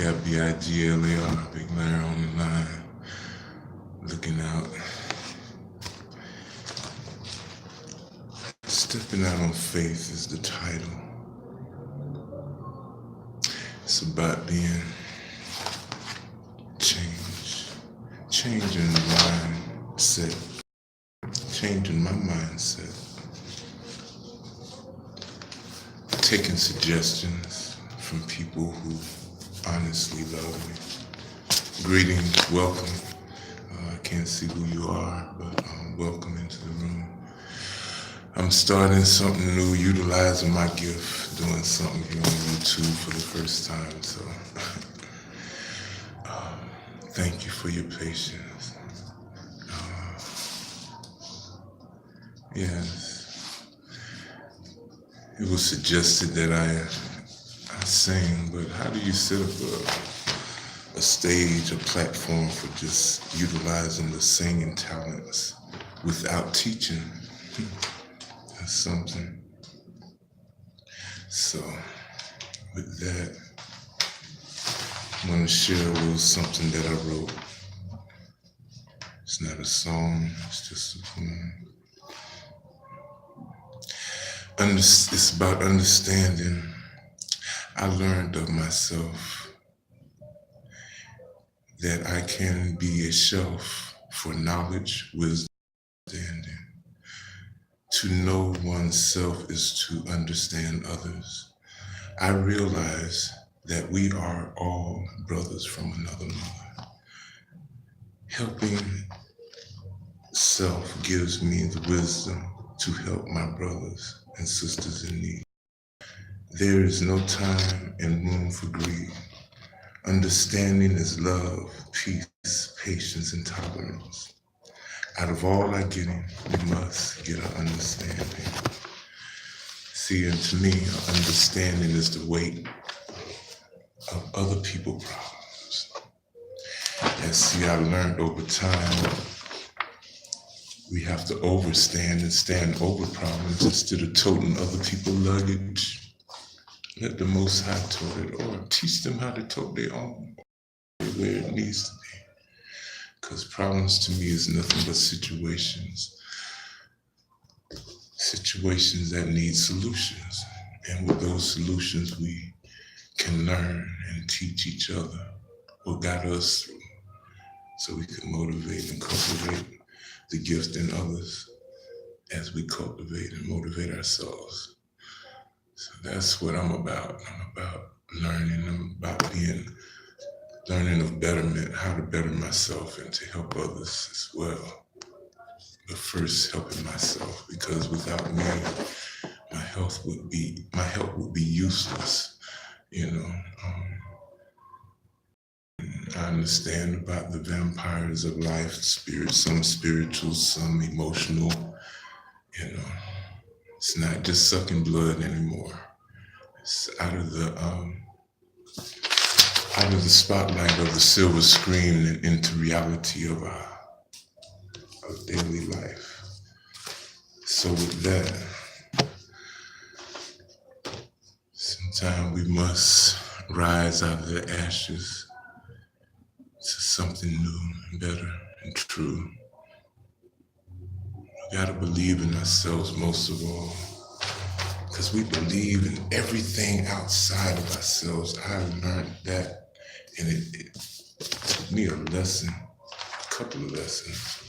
got BIGLAR, Big Larry on the line, looking out. Stepping Out on Faith is the title. It's about being changing the mindset, changing my mindset, taking suggestions from people who honestly love me. Greetings, welcome. I can't see who you are, but welcome into the room. I'm starting something new, utilizing my gift, doing something here on YouTube for the first time, so thank you for your patience. Yes, it was suggested that I sing, but how do you set up a stage, a platform for just utilizing the singing talents without teaching? That's something. So, with that, I'm going to share a little something that I wrote. It's not a song, it's just a poem. It's about understanding. I learned of myself that I can be a shelf for knowledge, wisdom, understanding. To know oneself is to understand others. I realize that we are all brothers from another mother. Helping self gives me the wisdom to help my brothers and sisters in need. There is no time and room for greed. Understanding is love, peace, patience, and tolerance. Out of all our getting, we must get an understanding. See, and to me, understanding is the weight of other people's problems. And see, I learned over time, we have to overstand and stand over problems instead of toting other people's luggage. Let the Most High tote it, or teach them how to tote their own where it needs to be. Because problems to me is nothing but situations that need solutions. And with those solutions, we can learn and teach each other what got us through, so we can motivate and cultivate the gift in others as we cultivate and motivate ourselves. So that's what I'm about. I'm about learning. I'm about learning of betterment, how to better myself and to help others as well. But first, helping myself, because without me, my help would be useless. I understand about the vampires of life, some spiritual, some emotional. It's not just sucking blood anymore. It's out of the spotlight of the silver screen and into reality of our daily life. So with that, sometimes we must rise out of the ashes to something new and better and true. We gotta believe in ourselves most of all, because we believe in everything outside of ourselves. I learned that, and it took me a couple of lessons.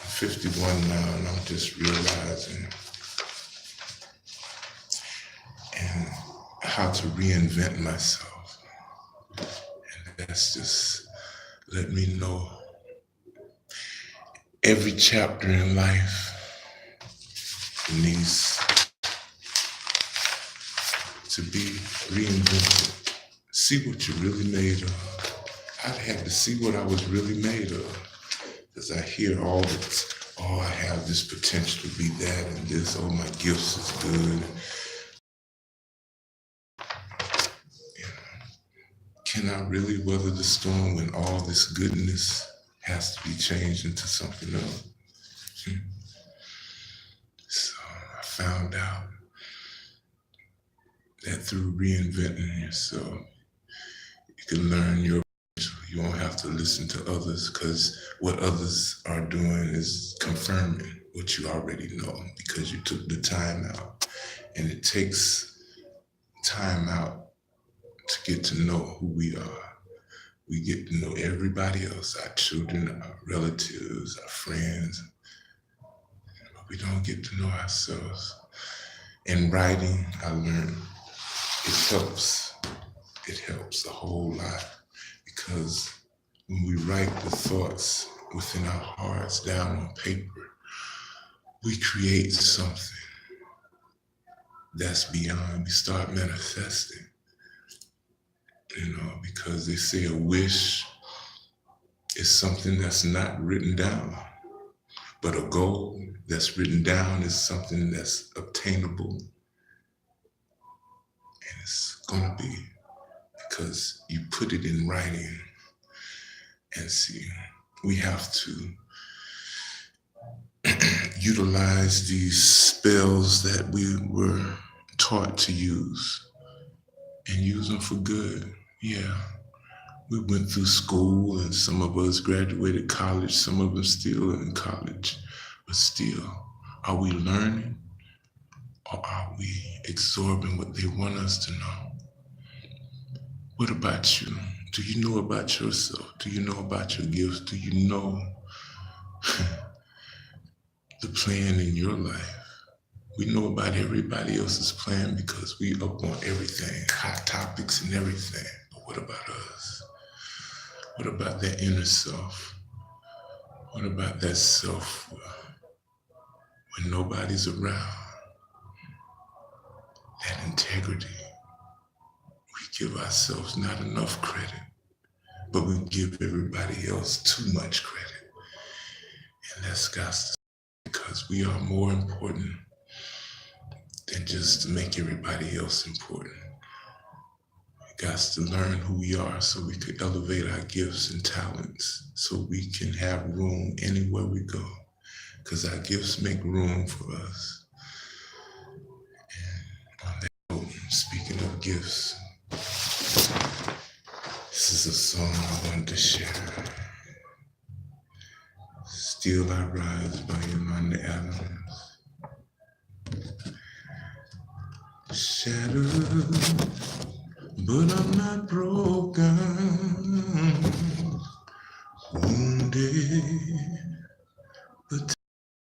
I'm 51 now, and I'm just realizing and how to reinvent myself. And that's just let me know every chapter in life needs to be reinvented. See what you're really made of. I had to see what I was really made of. Because I hear I have this potential to be that and this, my gifts is good. Can I really weather the storm when all this goodness has to be changed into something else? So I found out that through reinventing yourself, you You can learn your potential. You won't have to listen to others, because what others are doing is confirming what you already know, because you took the time out. And it takes time out to get to know who we are. We get to know everybody else, our children, our relatives, our friends, but we don't get to know ourselves. In writing, I learned it helps. It helps a whole lot, because when we write the thoughts within our hearts down on paper, we create something that's beyond. We start manifesting, because they say a wish is something that's not written down, but a goal that's written down is something that's obtainable. And it's gonna be, because you put it in writing. And see, we have to utilize these spells that we were taught to use, and use them for good. Yeah, we went through school, and some of us graduated college, some of us still in college, but still, are we learning, or are we absorbing what they want us to know? What about you? Do you know about yourself? Do you know about your gifts? Do you know the plan in your life? We know about everybody else's plan because we up on everything, hot topics and everything. But what about us? What about that inner self? What about that self when nobody's around? That integrity. We give ourselves not enough credit, but we give everybody else too much credit. And that's got to, because we are more important than just to make everybody else important. We got to learn who we are so we could elevate our gifts and talents, so we can have room anywhere we go, because our gifts make room for us. And on that note, speaking of gifts, this is a song I wanted to share. Still I Rise by Yolanda Adams. Shattered, but I'm not broken. Wounded, but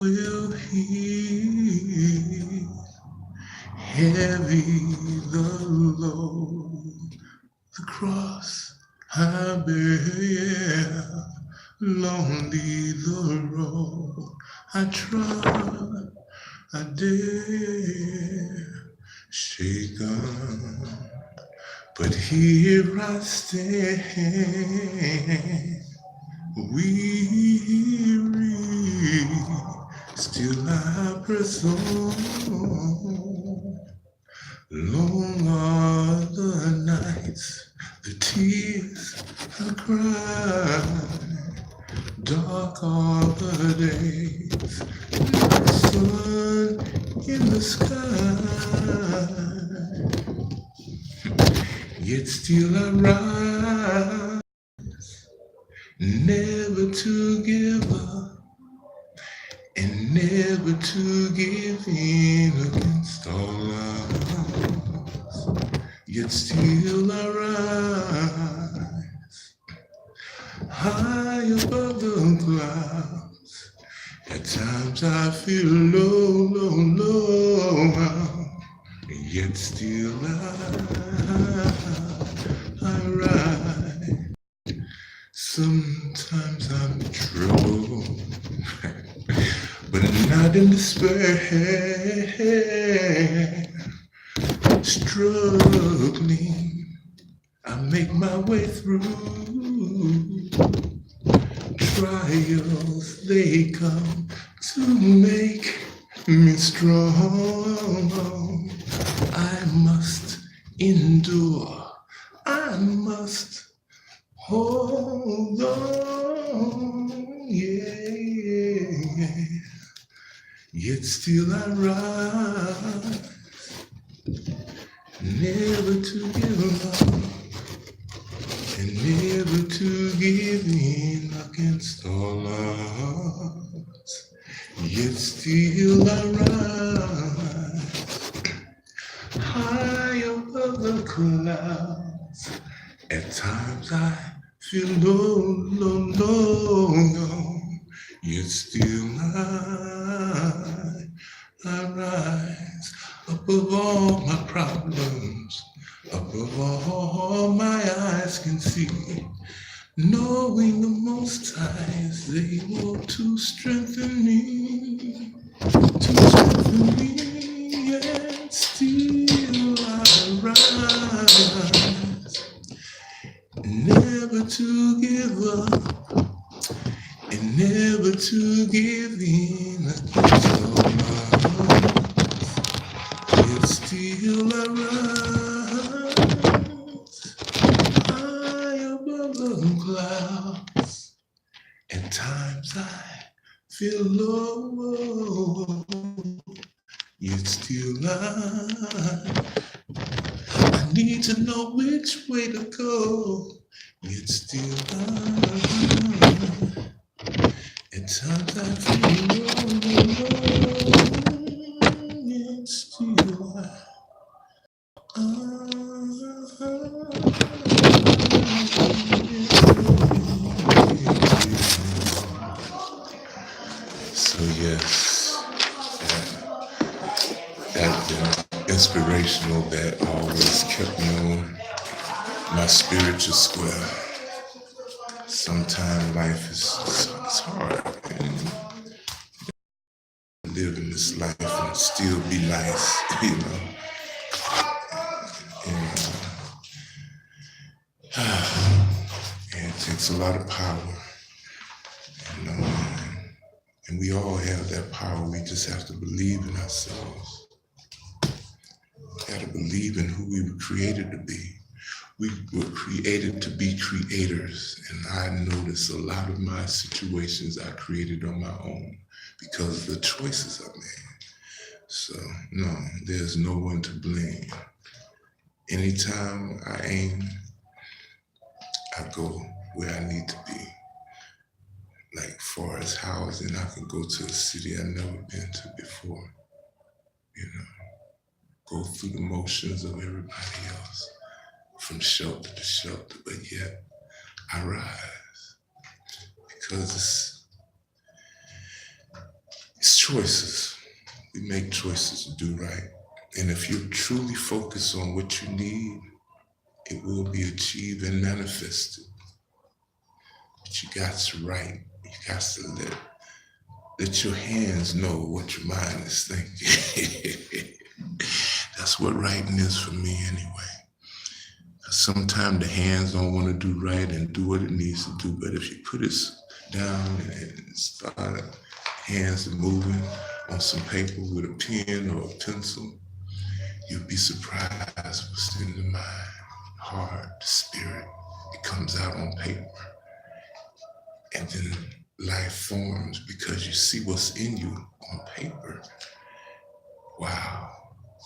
will heal. Heavy the load, the cross I bear. Lonely the road I trod, I dare. Shaken, but here I stand, weary, still I press on. Long are the nights, the tears I cry. Dark are the days, no sun in the sky. Yet still I rise, never to give up, and never to give in against all odds. Yet still I rise, high above the clouds. At times I feel low, low, low, yet still I rise. Sometimes I'm in trouble, but not in despair. Struggling, I make my way through. Trials, they come to make me strong. I must endure, I must hold on, yeah. Yet still I rise, never to give up, giving against all odds, yet still I rise high above the clouds. At times I feel low, low, low, low, yet still I rise above all my problems, above all my eyes can see, knowing the Most High is able to strengthen me, and still I rise, never to give up and never to give in against all odds. Yet still I rise high above the clouds. At times I feel low, yet still I need to know which way to go. Yet still at times I feel low, yet still So yes, that inspirational that always kept me on my spiritual square. Sometimes life is it's hard and live in this life and still be nice, you know. And it takes a lot of power, you know. And we all have that power. We just have to believe in ourselves. We got to believe in who we were created to be. We were created to be creators. And I notice a lot of my situations I created on my own because of the choices I made. So, no, there's no one to blame. Anytime I aim, I go where I need to be. Like far as housing, I can go to a city I've never been to before. You know, go through the motions of everybody else, from shelter to shelter, but yet I rise because it's choices. We make choices to do right. And if you're truly focused on what you need, it will be achieved and manifested. But you got to write. You got to let your hands know what your mind is thinking. That's what writing is for me anyway. Sometimes the hands don't want to do right and do what it needs to do, but if you put it down and start hands moving on some paper with a pen or a pencil, you'll be surprised what's in the mind, heart, the spirit. It comes out on paper. And then life forms because you see what's in you on paper. Wow,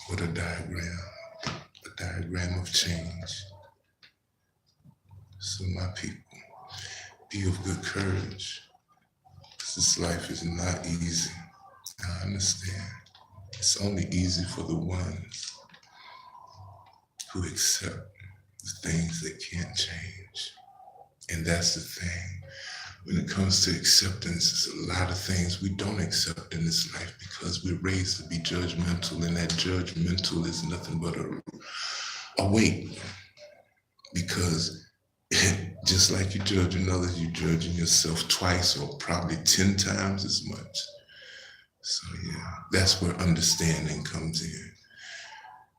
what a diagram of change. So my people, be of good courage, because this life is not easy. I understand. It's only easy for the ones who accept the things that can't change. And that's the thing. When it comes to acceptance, there's a lot of things we don't accept in this life because we're raised to be judgmental, and that judgmental is nothing but a weight. Because just like you judging others, you're judging yourself twice or probably 10 times as much. So yeah, that's where understanding comes in.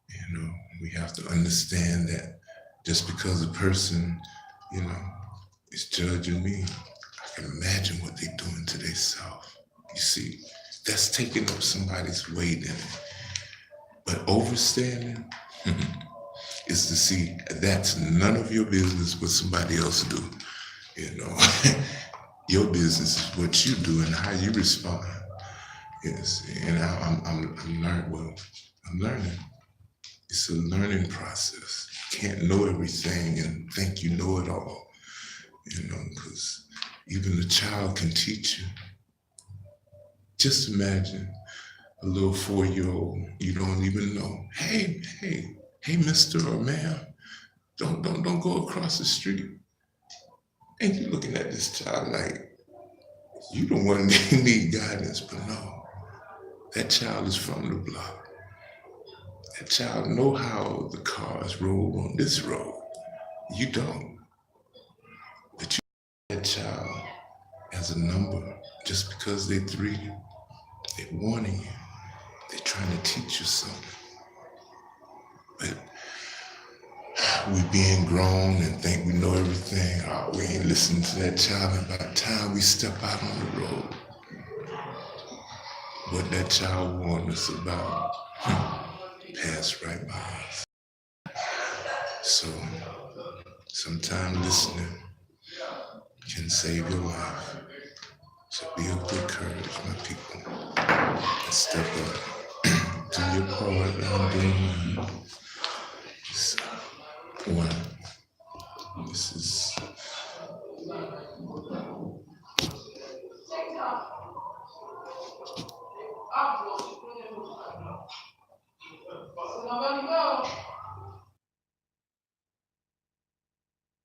You know, we have to understand that just because a person, you know, is judging me, I can imagine what they're doing to themselves. You see, that's taking up somebody's weight in it. But overstanding is to see that's none of your business what somebody else do. You know, your business is what you do and how you respond. Yes, and I'm learning. It's a learning process. You can't know everything and think you know it all. because even a child can teach you. Just imagine a little 4-year-old you don't even know. Hey, Mister or Ma'am, don't go across the street. And you're looking at this child like you don't want to need guidance, but no, that child is from the block. That child know how the cars roll on this road. You don't, but you that child as a number just because they're 3. They're warning you. They're trying to teach you something. But we being grown and think we know everything. Oh, we ain't listening to that child. And by the time we step out on the road, what that child warned us about passed right by us. So sometimes listening can save your life. So be of good courage, my people, and step up. Do your part, and I'm doing mine. So, 1. This is